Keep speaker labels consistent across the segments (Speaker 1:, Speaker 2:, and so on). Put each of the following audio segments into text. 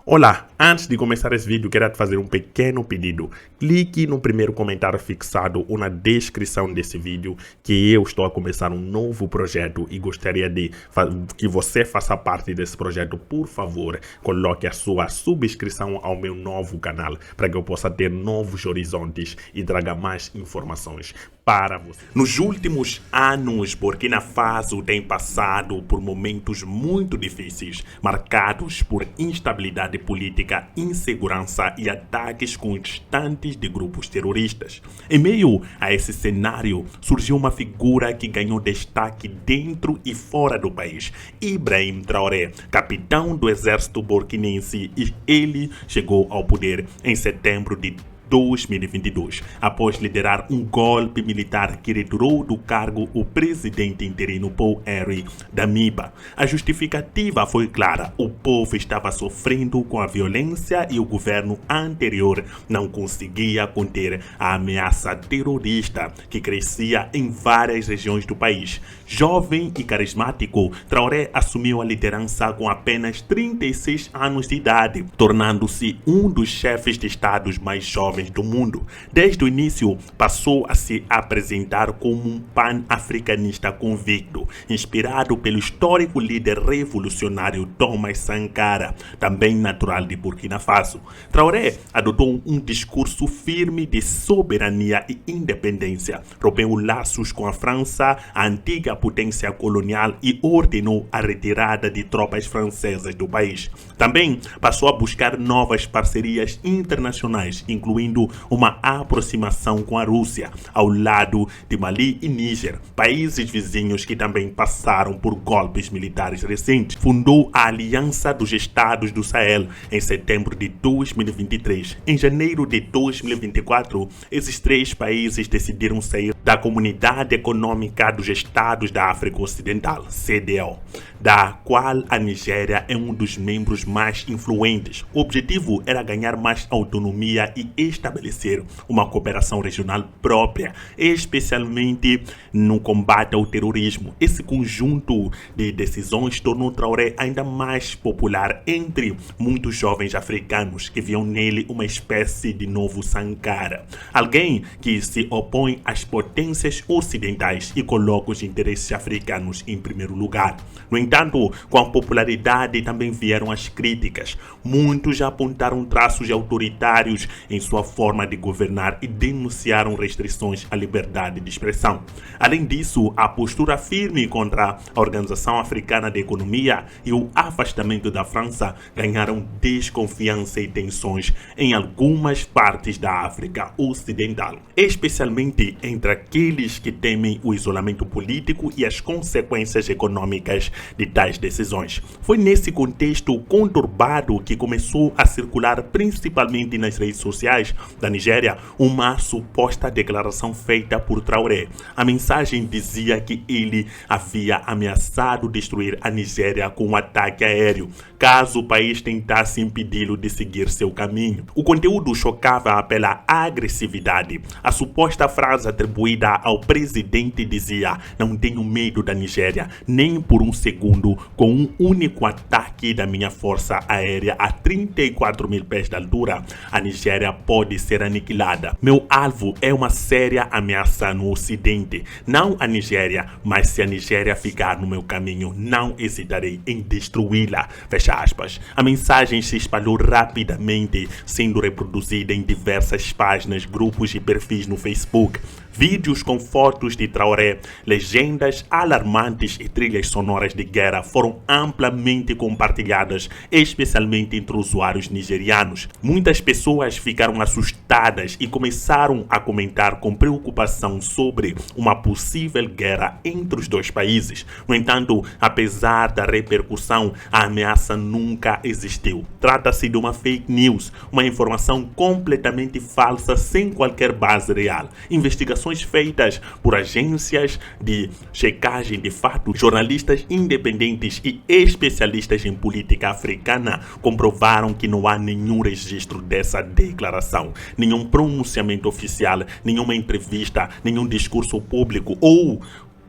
Speaker 1: Olá, antes de começar esse vídeo, quero te fazer um pequeno pedido. Clique no primeiro comentário fixado ou na descrição desse vídeo, que eu estou a começar um novo projeto e gostaria de que você faça parte desse projeto. Por favor, coloque a sua subscrição ao meu novo canal, para que eu possa ter novos horizontes e traga mais informações para você. Nos últimos anos, Burkina Faso tem passado por momentos muito difíceis, marcados por instabilidade política, insegurança e ataques constantes de grupos terroristas. Em meio a esse cenário, surgiu uma figura que ganhou destaque dentro e fora do país: Ibrahim Traoré, capitão do exército burkinense, e ele chegou ao poder em setembro de 2022, após liderar um golpe militar que retirou do cargo o presidente interino Paul-Henri Damiba. A justificativa foi clara: o povo estava sofrendo com a violência e o governo anterior não conseguia conter a ameaça terrorista que crescia em várias regiões do país. Jovem e carismático, Traoré assumiu a liderança com apenas 36 anos de idade, tornando-se um dos chefes de estados mais jovens do mundo. Desde o início, passou a se apresentar como um pan-africanista convicto, inspirado pelo histórico líder revolucionário Thomas Sankara, também natural de Burkina Faso. Traoré adotou um discurso firme de soberania e independência, rompeu laços com a França, a antiga potência colonial, e ordenou a retirada de tropas francesas do país. Também passou a buscar novas parcerias internacionais, incluindo uma aproximação com a Rússia, ao lado de Mali e Níger, países vizinhos que também passaram por golpes militares recentes. Fundou a Aliança dos Estados do Sahel em setembro de 2023. Em janeiro de 2024, esses três países decidiram sair da Comunidade Econômica dos Estados da África Ocidental, CEDEAO, da qual a Nigéria é um dos membros mais influentes. O objetivo era ganhar mais autonomia e estabelecer uma cooperação regional própria, especialmente no combate ao terrorismo. Esse conjunto de decisões tornou Traoré ainda mais popular entre muitos jovens africanos, que viam nele uma espécie de novo Sankara, alguém que se opõe às potências ocidentais e coloca os interesses africanos em primeiro lugar. No entanto, com a popularidade também vieram as críticas. Muitos já apontaram traços autoritários em sua forma de governar e denunciaram restrições à liberdade de expressão. Além disso, a postura firme contra a Organização Africana de Economia e o afastamento da França ganharam desconfiança e tensões em algumas partes da África Ocidental, especialmente entre aqueles que temem o isolamento político e as consequências econômicas de tais decisões. Foi nesse contexto conturbado que começou a circular, principalmente nas redes sociais da Nigéria, uma suposta declaração feita por Traoré. A mensagem dizia que ele havia ameaçado destruir a Nigéria com um ataque aéreo, caso o país tentasse impedi-lo de seguir seu caminho. O conteúdo chocava pela agressividade. A suposta frase atribuída ao presidente dizia: "Não tenho medo da Nigéria, nem por um segundo. Com um único ataque da minha força aérea a 34 mil pés de altura, a Nigéria pode ser aniquilada. Meu alvo é uma séria ameaça no Ocidente. Não a Nigéria, mas se a Nigéria ficar no meu caminho, não hesitarei em destruí-la." Fecha aspas. A mensagem se espalhou rapidamente, sendo reproduzida em diversas páginas, grupos e perfis no Facebook. Vídeos com fotos de Traoré, legendas alarmantes e trilhas sonoras de guerra foram amplamente compartilhadas, especialmente entre usuários nigerianos. Muitas pessoas ficaram assustadas e começaram a comentar com preocupação sobre uma possível guerra entre os dois países. No entanto, apesar da repercussão, a ameaça nunca existiu. Trata-se de uma fake news, uma informação completamente falsa sem qualquer base real. Investigações feitas por agências de checagem de fato, jornalistas independentes e especialistas em política africana comprovaram que não há nenhum registro dessa declaração, nenhum pronunciamento oficial, nenhuma entrevista, nenhum discurso público ou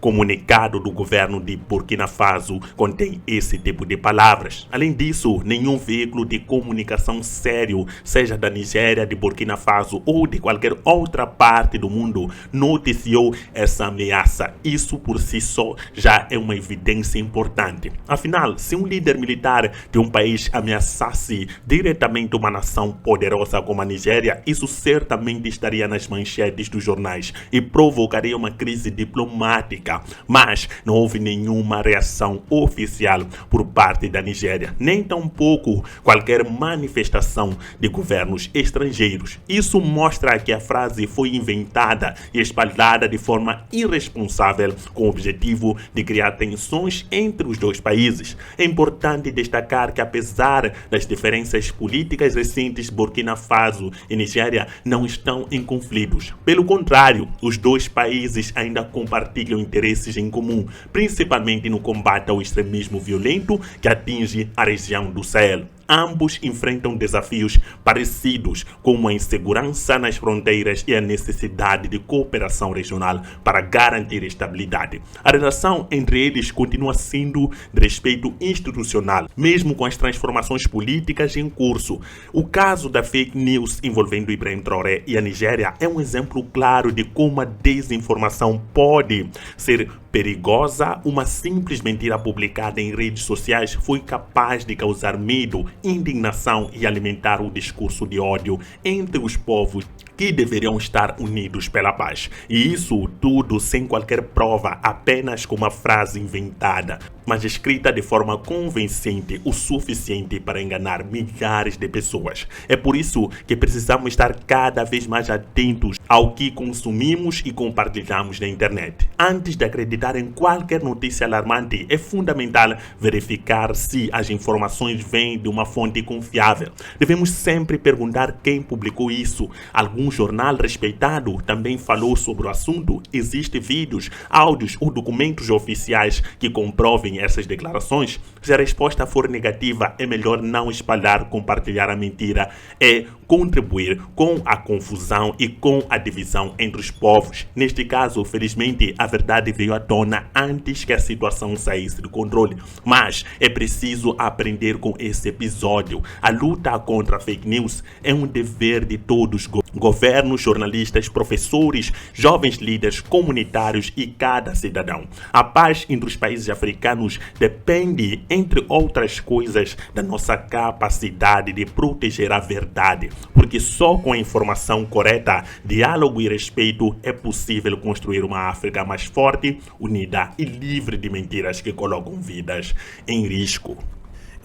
Speaker 1: comunicado do governo de Burkina Faso contém esse tipo de palavras. Além disso, nenhum veículo de comunicação sério, seja da Nigéria, de Burkina Faso ou de qualquer outra parte do mundo, noticiou essa ameaça. Isso por si só já é uma evidência importante. Afinal, se um líder militar de um país ameaçasse diretamente uma nação poderosa como a Nigéria, isso certamente estaria nas manchetes dos jornais e provocaria uma crise diplomática. Mas não houve nenhuma reação oficial por parte da Nigéria, nem tampouco qualquer manifestação de governos estrangeiros. Isso mostra que a frase foi inventada e espalhada de forma irresponsável com o objetivo de criar tensões entre os dois países. É importante destacar que, apesar das diferenças políticas recentes, Burkina Faso e Nigéria não estão em conflitos. Pelo contrário, os dois países ainda compartilham interesses em comum, principalmente no combate ao extremismo violento que atinge a região do Sahel. Ambos enfrentam desafios parecidos, como a insegurança nas fronteiras e a necessidade de cooperação regional para garantir estabilidade. A relação entre eles continua sendo de respeito institucional, mesmo com as transformações políticas em curso. O caso da fake news envolvendo Ibrahim Traoré e a Nigéria é um exemplo claro de como a desinformação pode ser perigosa. Uma simples mentira publicada em redes sociais foi capaz de causar medo, indignação e alimentar o discurso de ódio entre os povos que deveriam estar unidos pela paz. E isso tudo sem qualquer prova, apenas com uma frase inventada, mas escrita de forma convincente o suficiente para enganar milhares de pessoas. É por isso que precisamos estar cada vez mais atentos ao que consumimos e compartilhamos na internet. Antes de acreditar em qualquer notícia alarmante, é fundamental verificar se as informações vêm de uma fonte confiável. Devemos sempre perguntar quem publicou isso. Algum jornal respeitado também falou sobre o assunto? Existem vídeos, áudios ou documentos oficiais que comprovem essas declarações? Se a resposta for negativa, é melhor não espalhar, compartilhar a mentira e contribuir com a confusão e com a divisão entre os povos. Neste caso, felizmente, a verdade veio à tona antes que a situação saísse do controle. Mas é preciso aprender com esse episódio. A luta contra a fake news é um dever de todos, governos, jornalistas, professores, jovens líderes comunitários e cada cidadão. A paz entre os países africanos depende, entre outras coisas, da nossa capacidade de proteger a verdade, porque só com a informação correta, diálogo e respeito é possível construir uma África mais forte, unida e livre de mentiras que colocam vidas em risco.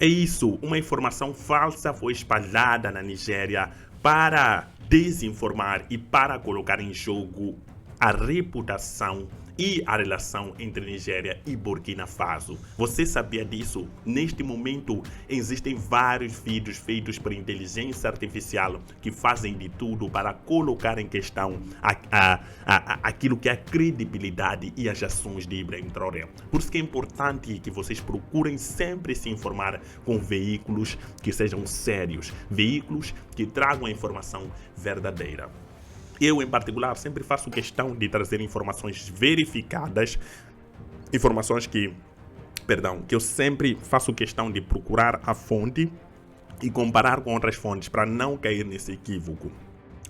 Speaker 1: É isso, uma informação falsa foi espalhada na Nigéria para desinformar e para colocar em jogo a reputação e a relação entre Nigéria e Burkina Faso. Você sabia disso? Neste momento, existem vários vídeos feitos por inteligência artificial que fazem de tudo para colocar em questão aquilo que é a credibilidade e as ações de Ibrahim Traoré. Por isso que é importante que vocês procurem sempre se informar com veículos que sejam sérios, veículos que tragam a informação verdadeira. Eu, em particular, sempre faço questão de trazer informações verificadas, informações que eu sempre faço questão de procurar a fonte e comparar com outras fontes para não cair nesse equívoco.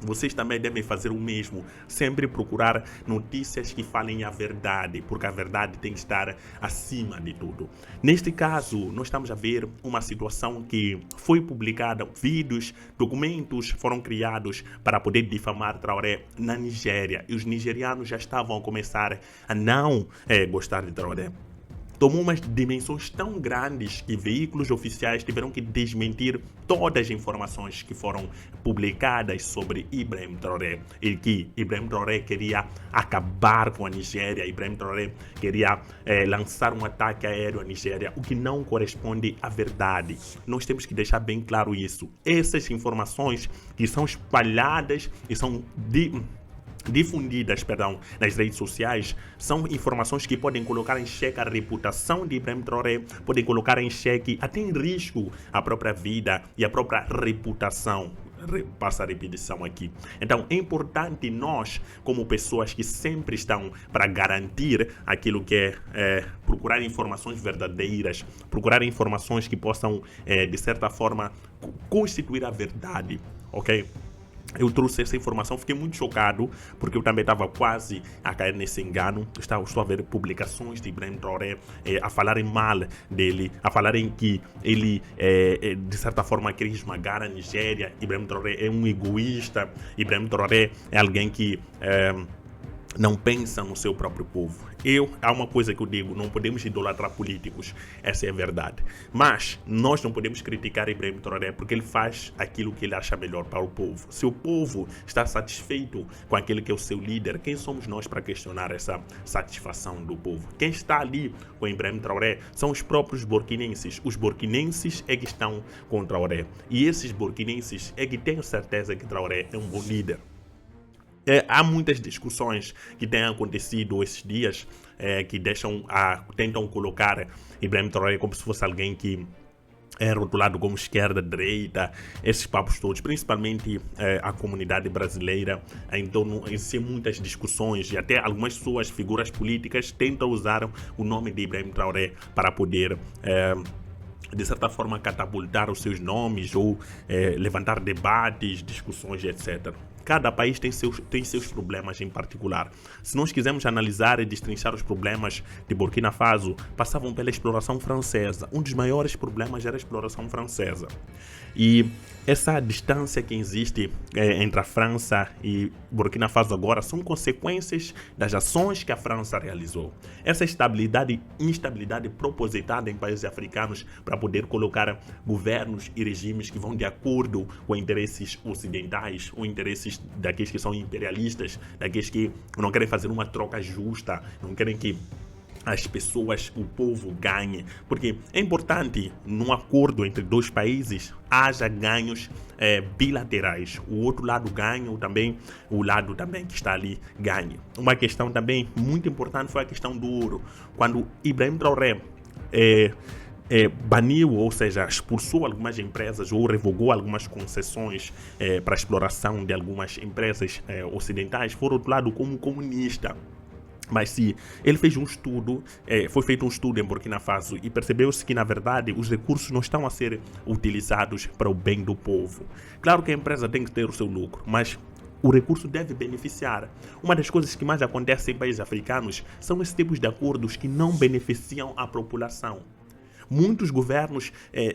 Speaker 1: Vocês também devem fazer o mesmo, sempre procurar notícias que falem a verdade, porque a verdade tem que estar acima de tudo. Neste caso, nós estamos a ver uma situação que foi publicada, vídeos, documentos foram criados para poder difamar Traoré na Nigéria, e os nigerianos já estavam a começar a não gostar de Traoré. Tomou umas dimensões tão grandes que veículos oficiais tiveram que desmentir todas as informações que foram publicadas sobre Ibrahim Traoré. E que Ibrahim Traoré queria acabar com a Nigéria, Ibrahim Traoré queria lançar um ataque aéreo à Nigéria, o que não corresponde à verdade. Nós temos que deixar bem claro isso. Essas informações que são espalhadas e são difundidas nas redes sociais são informações que podem colocar em xeque a reputação de Ibrahim Traoré, podem colocar em xeque, até em risco, a própria vida e a própria reputação passa a repetição aqui. Então é importante nós, como pessoas que sempre estão para garantir aquilo que é procurar informações verdadeiras, procurar informações que possam, de certa forma, constituir a verdade, ok? Eu trouxe essa informação, fiquei muito chocado, porque eu também estava quase a cair nesse engano. Estou a ver publicações de Ibrahim Traoré a falarem mal dele, a falarem que ele, de certa forma, queria esmagar a Nigéria. Ibrahim Traoré é um egoísta, Ibrahim Traoré é alguém que não pensa no seu próprio povo. Há uma coisa que eu digo, não podemos idolatrar políticos, essa é a verdade. Mas nós não podemos criticar Ibrahim Traoré porque ele faz aquilo que ele acha melhor para o povo. Se o povo está satisfeito com aquele que é o seu líder, quem somos nós para questionar essa satisfação do povo? Quem está ali com Ibrahim Traoré são os próprios burkinenses. Os burkinenses é que estão com Traoré. E esses burkinenses é que têm certeza que Traoré é um bom líder. Há muitas discussões que têm acontecido esses dias que tentam colocar Ibrahim Traoré como se fosse alguém que é rotulado como esquerda, direita, esses papos todos, principalmente a comunidade brasileira. Então existem muitas discussões e até algumas suas figuras políticas tentam usar o nome de Ibrahim Traoré para poder de certa forma catapultar os seus nomes ou levantar debates, discussões, etc. Cada país tem seus problemas em particular. Se nós quisermos analisar e destrinchar os problemas de Burkina Faso, passavam pela exploração francesa. Um dos maiores problemas era a exploração francesa. E essa distância que existe entre a França e Burkina Faso agora são consequências das ações que a França realizou. Essa instabilidade propositada em países africanos para poder colocar governos e regimes que vão de acordo com interesses ocidentais ou interesses daqueles que são imperialistas, daqueles que não querem fazer uma troca justa, não querem que as pessoas, o povo ganhe, porque é importante num acordo entre dois países haja ganhos bilaterais, o outro lado ganha, também o lado também que está ali ganha. Uma questão também muito importante foi a questão do ouro. Quando Ibrahim Traoré baniu, ou seja, expulsou algumas empresas ou revogou algumas concessões para a exploração de algumas empresas ocidentais, foi rotulado como comunista. Mas se ele fez um estudo, foi feito um estudo em Burkina Faso e percebeu-se que, na verdade, os recursos não estão a ser utilizados para o bem do povo. Claro que a empresa tem que ter o seu lucro, mas o recurso deve beneficiar. Uma das coisas que mais acontece em países africanos são esses tipos de acordos que não beneficiam a população. Muitos governos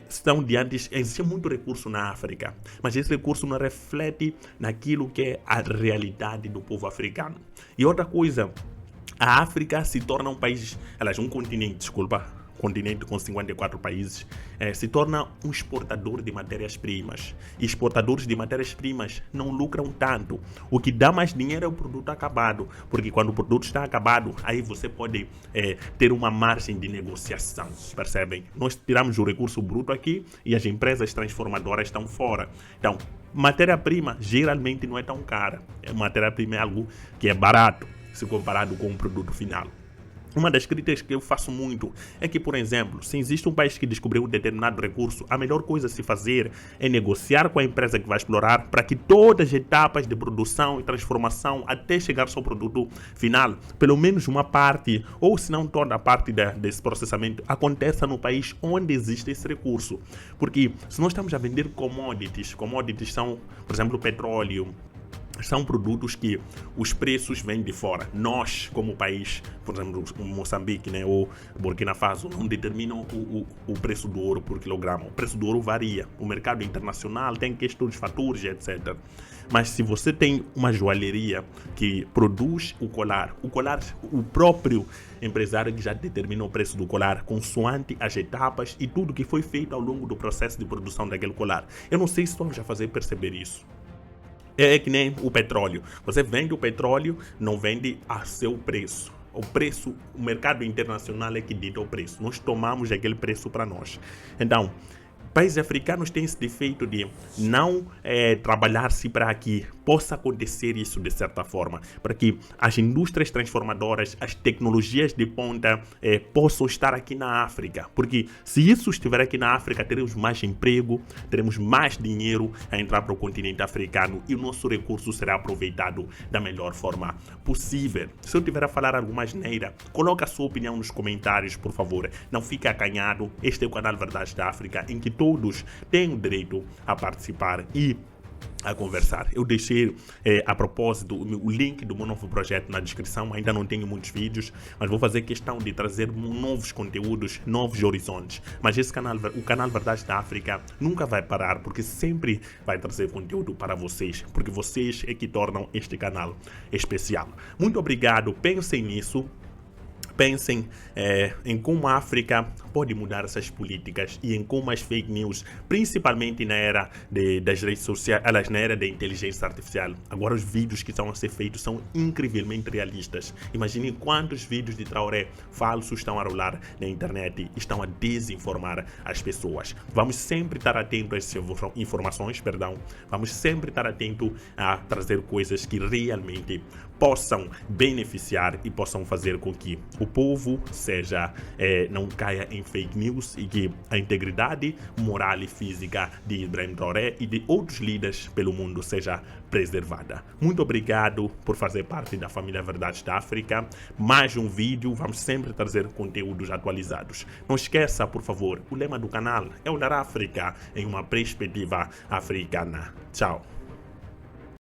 Speaker 1: estão diante, existe muito recurso na África, mas esse recurso não reflete naquilo que é a realidade do povo africano. E outra coisa, a África se torna um país, um continente com 54 países, se torna um exportador de matérias-primas. E exportadores de matérias-primas não lucram tanto. O que dá mais dinheiro é o produto acabado, porque quando o produto está acabado, aí você pode ter uma margem de negociação, percebem? Nós tiramos o recurso bruto aqui e as empresas transformadoras estão fora. Então, matéria-prima geralmente não é tão cara. Matéria-prima é algo que é barato se comparado com o produto final. Uma das críticas que eu faço muito é que, por exemplo, se existe um país que descobriu um determinado recurso, a melhor coisa a se fazer é negociar com a empresa que vai explorar para que todas as etapas de produção e transformação até chegar ao seu produto final, pelo menos uma parte, ou se não toda a parte desse processamento, aconteça no país onde existe esse recurso. Porque se nós estamos a vender commodities são, por exemplo, petróleo, são produtos que os preços vêm de fora. Nós, como país, por exemplo, Moçambique, ou Burkina Faso, não determinam o preço do ouro por quilograma. O preço do ouro varia. O mercado internacional tem questões de fatores, etc. Mas se você tem uma joalheria que produz o colar, o próprio empresário que já determina o preço do colar, consoante as etapas e tudo que foi feito ao longo do processo de produção daquele colar. Eu não sei se estamos a fazer perceber isso. É que nem o petróleo. Você vende o petróleo, não vende a seu preço. O mercado internacional é que dita o preço. Nós tomamos aquele preço para nós. Então, Países africanos têm esse defeito de não trabalhar-se para que possa acontecer isso de certa forma, para que as indústrias transformadoras, as tecnologias de ponta possam estar aqui na África, porque se isso estiver aqui na África, teremos mais emprego, teremos mais dinheiro a entrar para o continente africano e o nosso recurso será aproveitado da melhor forma possível. Se eu tiver a falar alguma asneira, coloque a sua opinião nos comentários, por favor. Não fique acanhado. Este é o canal Verdades da África, em que todos têm o direito a participar e a conversar. Eu deixei a propósito o link do meu novo projeto na descrição. Ainda não tenho muitos vídeos, mas vou fazer questão de trazer novos conteúdos, novos horizontes. Mas esse canal, o canal Verdades da África, nunca vai parar, porque sempre vai trazer conteúdo para vocês, porque vocês é que tornam este canal especial. Muito obrigado, pensem nisso. Pensem em como a África pode mudar essas políticas e em como as fake news, principalmente na era das redes sociais, na era da inteligência artificial. Agora os vídeos que estão a ser feitos são incrivelmente realistas. Imaginem quantos vídeos de Traoré falsos estão a rolar na internet e estão a desinformar as pessoas. Vamos sempre estar atentos a essas informações, Vamos sempre estar atentos a trazer coisas que realmente possam beneficiar e possam fazer com que o povo não caia em fake news e que a integridade moral e física de Ibrahim Traoré e de outros líderes pelo mundo seja preservada. Muito obrigado por fazer parte da família Verdades da África. Mais um vídeo, vamos sempre trazer conteúdos atualizados. Não esqueça, por favor, o lema do canal é olhar a África em uma perspectiva africana. Tchau.